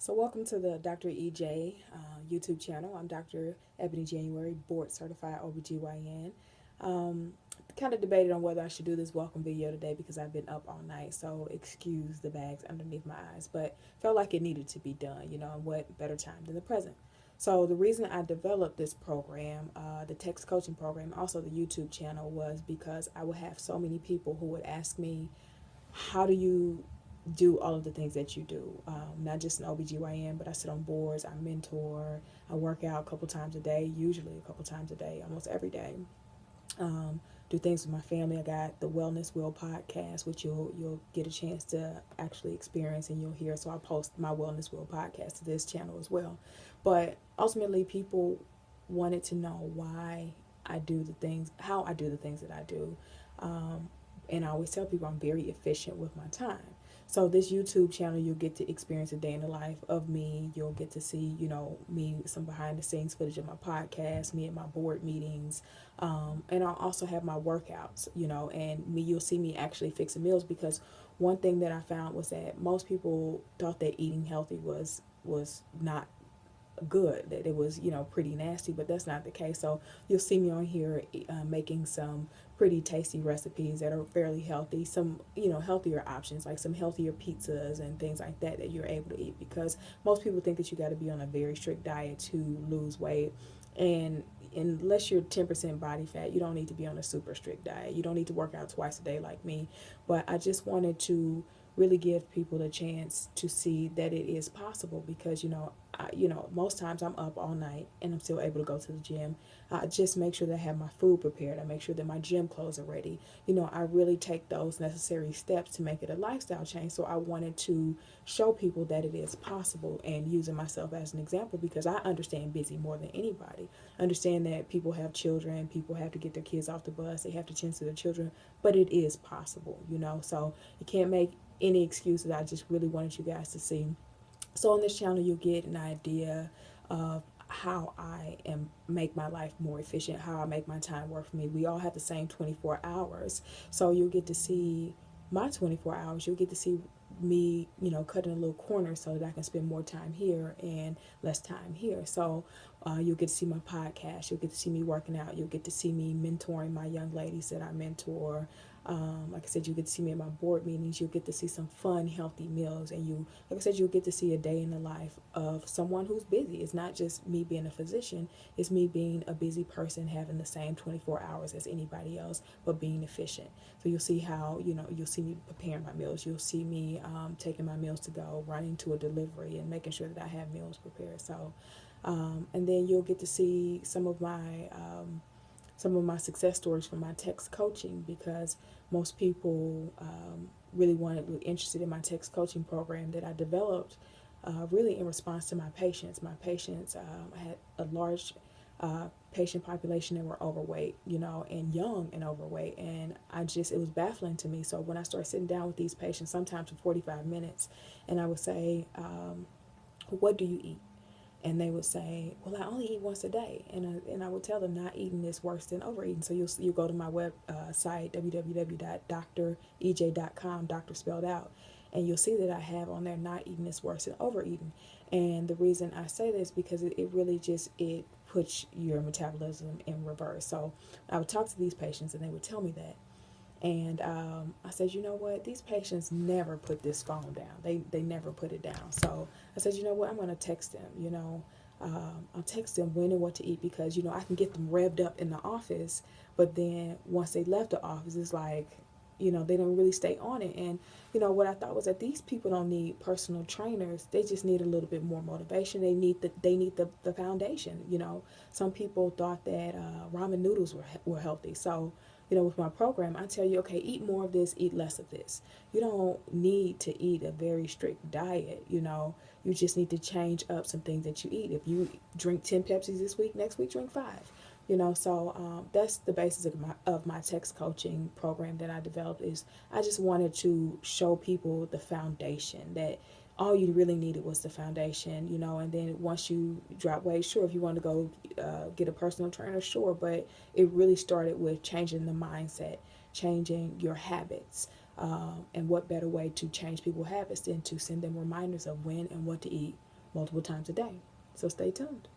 So welcome to the Dr. EJ YouTube channel. I'm Dr. Ebony January, board certified OBGYN. Kind of debated on whether I should do this welcome video today because I've been up all night, so excuse the bags underneath my eyes, but felt like it needed to be done, and what better time than the present. So the reason I developed this program, the text coaching program, also the YouTube channel, was because I would have so many people who would ask me, how do you do all of the things that you do? Not just an OBGYN, but I sit on boards, I mentor, I work out a couple times a day, usually a couple times a day, almost every day. Um, do things with my family. I got the Wellness Wheel podcast, which you'll get a chance to actually experience and you'll hear. So I post my Wellness Wheel podcast to this channel as well. But ultimately, people wanted to know why I do the things, how I do the things that I do. Um, and I always tell people I'm very efficient with my time. So this YouTube channel, you'll get to experience a day in the life of me. You'll get to see, me, some behind the scenes footage of my podcast, me at my board meetings, and I'll also have my workouts, and you'll see me actually fixing meals because one thing that I found was that most people thought that eating healthy was not good, that it was pretty nasty, but that's not the case. So you'll see me on here making some pretty tasty recipes that are fairly healthy, some healthier options like some healthier pizzas and things like that that you're able to eat, because most people think that you got to be on a very strict diet to lose weight, and unless you're 10% body fat, you don't need to be on a super strict diet. You don't need to work out twice a day like me. But I just wanted to really give people a chance to see that it is possible, because most times I'm up all night and I'm still able to go to the gym. I just make sure that I have my food prepared. I make sure that my gym clothes are ready. I really take those necessary steps to make it a lifestyle change. So I wanted to show people that it is possible, and using myself as an example, because I understand busy more than anybody. I understand that people have children, people have to get their kids off the bus, they have to tend to their children, but it is possible. So you can't make any excuses. I just really wanted you guys to see. So on this channel, you'll get an idea of how I am make my life more efficient, how I make my time work for me. We all have the same 24 hours. So you'll get to see my 24 hours. You'll get to see me, cutting a little corner so that I can spend more time here and less time here. So you'll get to see my podcast. You'll get to see me working out. You'll get to see me mentoring my young ladies that I mentor. Like I said, you get to see me at my board meetings. You'll get to see some fun, healthy meals, and like I said, you'll get to see a day in the life of someone who's busy. It's not just me being a physician; it's me being a busy person, having the same 24 hours as anybody else, but being efficient. So you'll see how you'll see me preparing my meals. You'll see me taking my meals to go, running to a delivery, and making sure that I have meals prepared. So, and then you'll get to see some of my success stories from my text coaching, because most people were interested in my text coaching program that I developed really in response to my patients. My patients, I had a large patient population that were overweight, and young and overweight, and it was baffling to me. So when I started sitting down with these patients, sometimes for 45 minutes, and I would say, what do you eat? And they would say, "Well, I only eat once a day," and I would tell them not eating is worse than overeating. So you go to my web site, www.drej.com, doctor spelled out, and you'll see that I have on there, not eating is worse than overeating. And the reason I say this because it really just it puts your metabolism in reverse. So I would talk to these patients and they would tell me that. And I said, you know what? These patients never put this phone down. They never put it down. So I said, you know what? I'm going to text them. I'll text them when and what to eat, because I can get them revved up in the office, but then once they left the office, it's like they don't really stay on it. And what I thought was that these people don't need personal trainers. They just need a little bit more motivation. They need the foundation. Some people thought that ramen noodles were healthy. So with my program, I tell you, okay, eat more of this, eat less of this. You don't need to eat a very strict diet. You just need to change up some things that you eat. If you drink 10 Pepsis this week, next week drink 5. So that's the basis of my text coaching program that I developed. Is I just wanted to show people the foundation, that all you really needed was the foundation, and then once you drop weight, sure, if you want to go get a personal trainer, sure, but it really started with changing the mindset, changing your habits. And what better way to change people's habits than to send them reminders of when and what to eat, multiple times a day. So stay tuned.